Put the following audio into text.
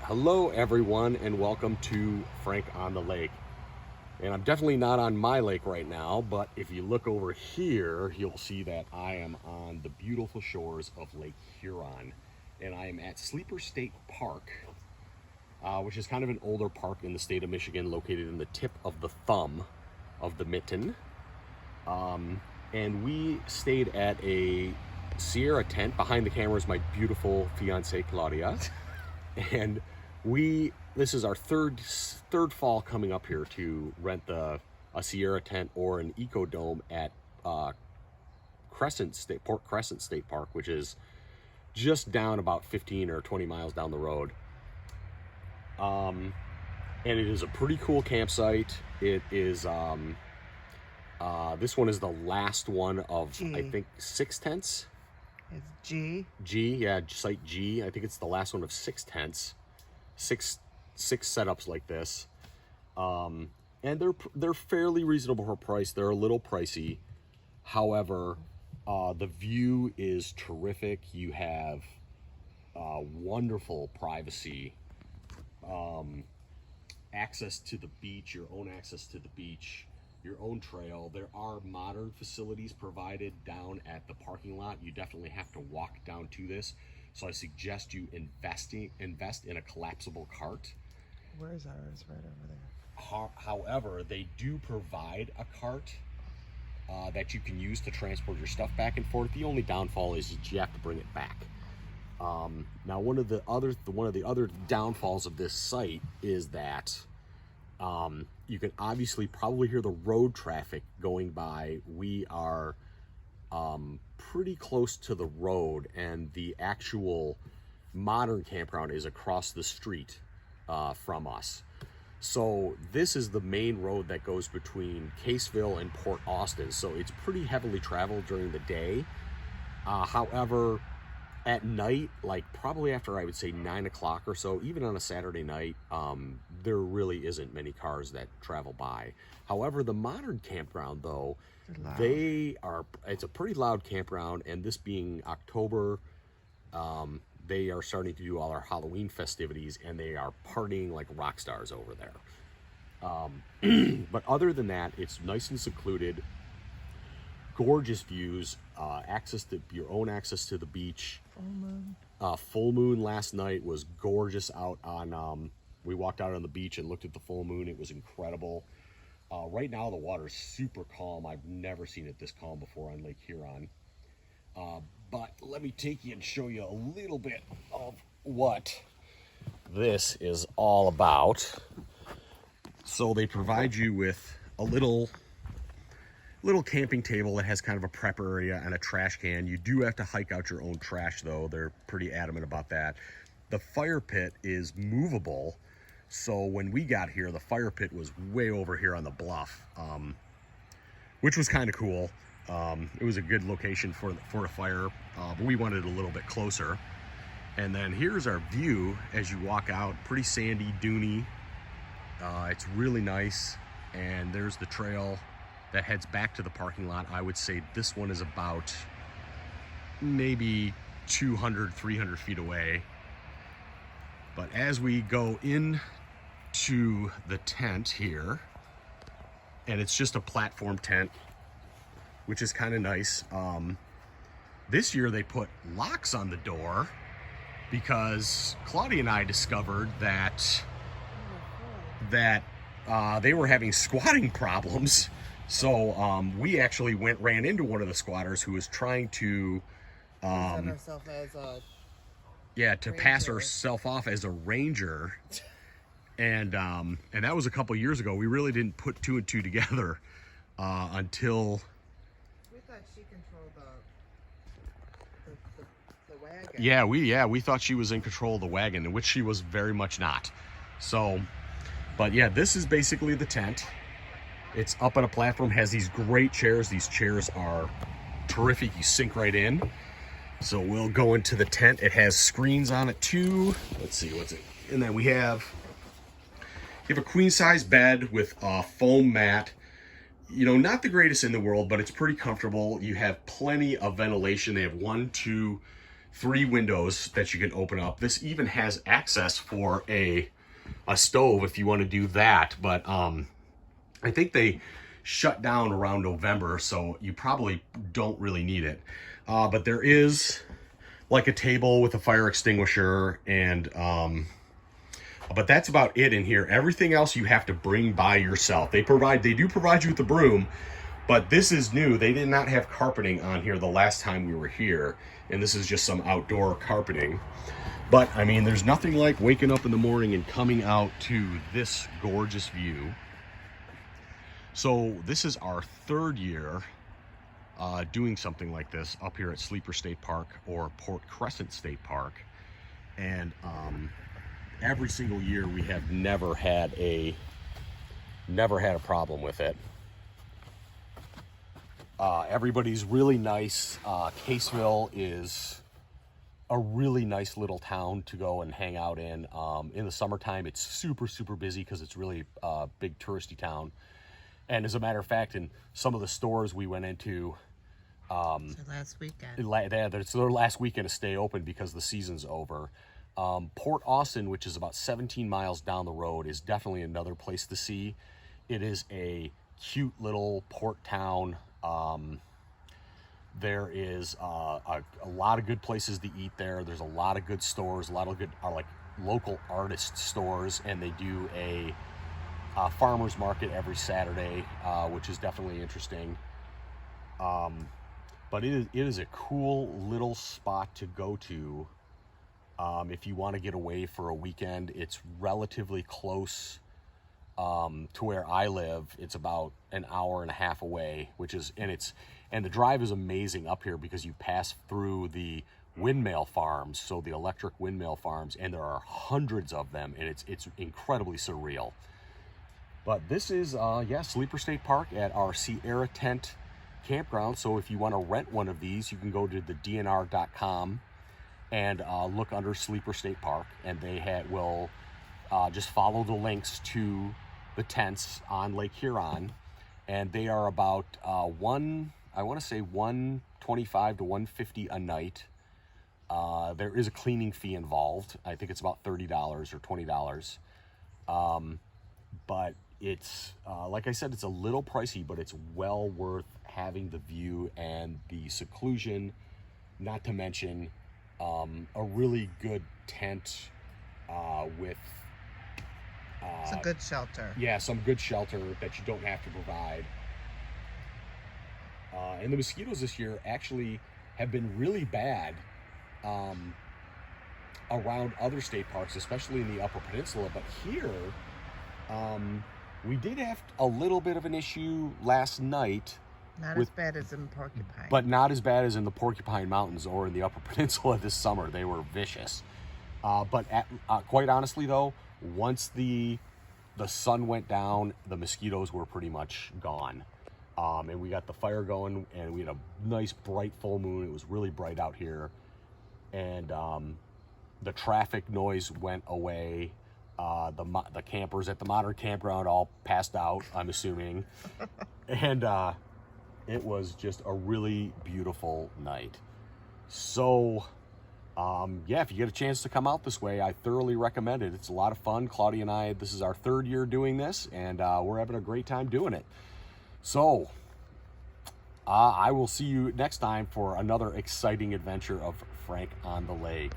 Hello everyone and welcome to Frank on the Lake. And I'm definitely not on my lake right now, but if you look over here, you'll see that I am on the beautiful shores of Lake Huron. And I am at Sleeper State Park, which is kind of an older park in the state of Michigan, located in the tip of the thumb of the mitten. And we stayed at a Sierra tent. Behind the camera is my beautiful fiance Claudia. And this is our third fall coming up here to rent a Sierra tent or an eco dome at Port Crescent State Park, which is just down about 15 or 20 miles down the road. And it is a pretty cool campsite. It is this one is the last one of I think 6 tents. It's G. Yeah, site G. I think it's the last one of 6 tents, six setups like this, and they're fairly reasonable for price. They're a little pricey, however, the view is terrific. You have wonderful privacy, access to the beach, your own access to the beach, your own trail. There are modern facilities provided down at the parking lot. You definitely have to walk down to this, so I suggest you invest in a collapsible cart. Where is ours? Right over there. However, they do provide a cart that you can use to transport your stuff back and forth. The only downfall is that you have to bring it back. Now, one of the other downfalls of this site is that you can obviously probably hear the road traffic going by. We are pretty close to the road, and the actual modern campground is across the street from us. So this is the main road that goes between Caseville and Port Austin. So it's pretty heavily traveled during the day. However, at night, like probably after I would say 9 o'clock or so, even on a Saturday night, there really isn't many cars that travel by. However, the modern campground, though, it's a pretty loud campground, and this being October, they are starting to do all our Halloween festivities, and they are partying like rock stars over there. But other than that, it's nice and secluded, gorgeous views, your own access to the beach. Full moon last night was gorgeous out on, we walked out on the beach and looked at the full moon. It was incredible. Right now the water's super calm. I've never seen it this calm before on Lake Huron. But let me take you and show you a little bit of what this is all about. So they provide you with a little camping table that has kind of a prep area and a trash can. You do have to hike out your own trash, though. They're pretty adamant about that. The fire pit is movable. So when we got here, the fire pit was way over here on the bluff, which was kind of cool. It was a good location for a fire, but we wanted it a little bit closer. And then here's our view as you walk out. Pretty sandy, duny. It's really nice. And there's the trail that heads back to the parking lot. I would say this one is about maybe 200, 300 feet away. But as we go into the tent here, and it's just a platform tent, which is kind of nice. This year they put locks on the door because Claudia and I discovered that they were having squatting problems. So we actually ran into one of the squatters who was trying to pass herself off as a ranger, and that was a couple years ago. We really didn't put 2 and 2 together until we thought she controlled the wagon. We thought she was in control of the wagon, in which she was very much not. So, but yeah, this is basically the tent. It's up on a platform, has these great chairs. These chairs are terrific. You sink right in. So we'll go into the tent. It has screens on it too. Let's see, what's it? And then you have a queen size bed with a foam mat. You know, not the greatest in the world, but it's pretty comfortable. You have plenty of ventilation. They have 1, 2, 3 windows that you can open up. This even has access for a stove if you want to do that, but I think they shut down around November, so you probably don't really need it. But there is like a table with a fire extinguisher, and but that's about it in here. Everything else you have to bring by yourself. They do provide you with the broom, but this is new. They did not have carpeting on here the last time we were here, and this is just some outdoor carpeting. But I mean, there's nothing like waking up in the morning and coming out to this gorgeous view. So this is our 3rd year doing something like this up here at Sleeper State Park, or Port Crescent State Park. And every single year we have never had a problem with it. Everybody's really nice. Caseville is a really nice little town to go and hang out in. In the summertime, it's super, super busy because it's really a big touristy town. And as a matter of fact, in some of the stores we went into, So last weekend. it's their last weekend to stay open because the season's over. Port Austin, which is about 17 miles down the road, is definitely another place to see. It is a cute little port town. There is a lot of good places to eat there. There's a lot of good stores, a lot of good like local artist stores, and they do a farmer's market every Saturday, which is definitely interesting. But it is a cool little spot to go to if you want to get away for a weekend. It's relatively close to where I live. It's about an hour and a half away, and the drive is amazing up here because you pass through the windmill farms, so the electric windmill farms, and there are hundreds of them, and it's incredibly surreal. But this is, Sleeper State Park at our Sierra Tent campground. So if you want to rent one of these, you can go to the DNR.com and look under Sleeper State Park, and they will just follow the links to the tents on Lake Huron, and they are about $125 to $150 a night. There is a cleaning fee involved. I think it's about $30 or $20. But it's, like I said, it's a little pricey, but it's well worth having the view and the seclusion, not to mention a really good tent with Some good shelter. Yeah, some good shelter that you don't have to provide. And the mosquitoes this year actually have been really bad around other state parks, especially in the Upper Peninsula. But here, we did have a little bit of an issue last night. Not as bad as in Porcupine. But not as bad as in the Porcupine Mountains or in the Upper Peninsula this summer. They were vicious. But quite honestly, though, once the sun went down, the mosquitoes were pretty much gone. And we got the fire going, and we had a nice bright full moon. It was really bright out here. And the traffic noise went away. The campers at the modern campground all passed out, I'm assuming. And it was just a really beautiful night. So, if you get a chance to come out this way, I thoroughly recommend it. It's a lot of fun. Claudia and I, this is our 3rd year doing this, and we're having a great time doing it. So, I will see you next time for another exciting adventure of Frank on the Lake.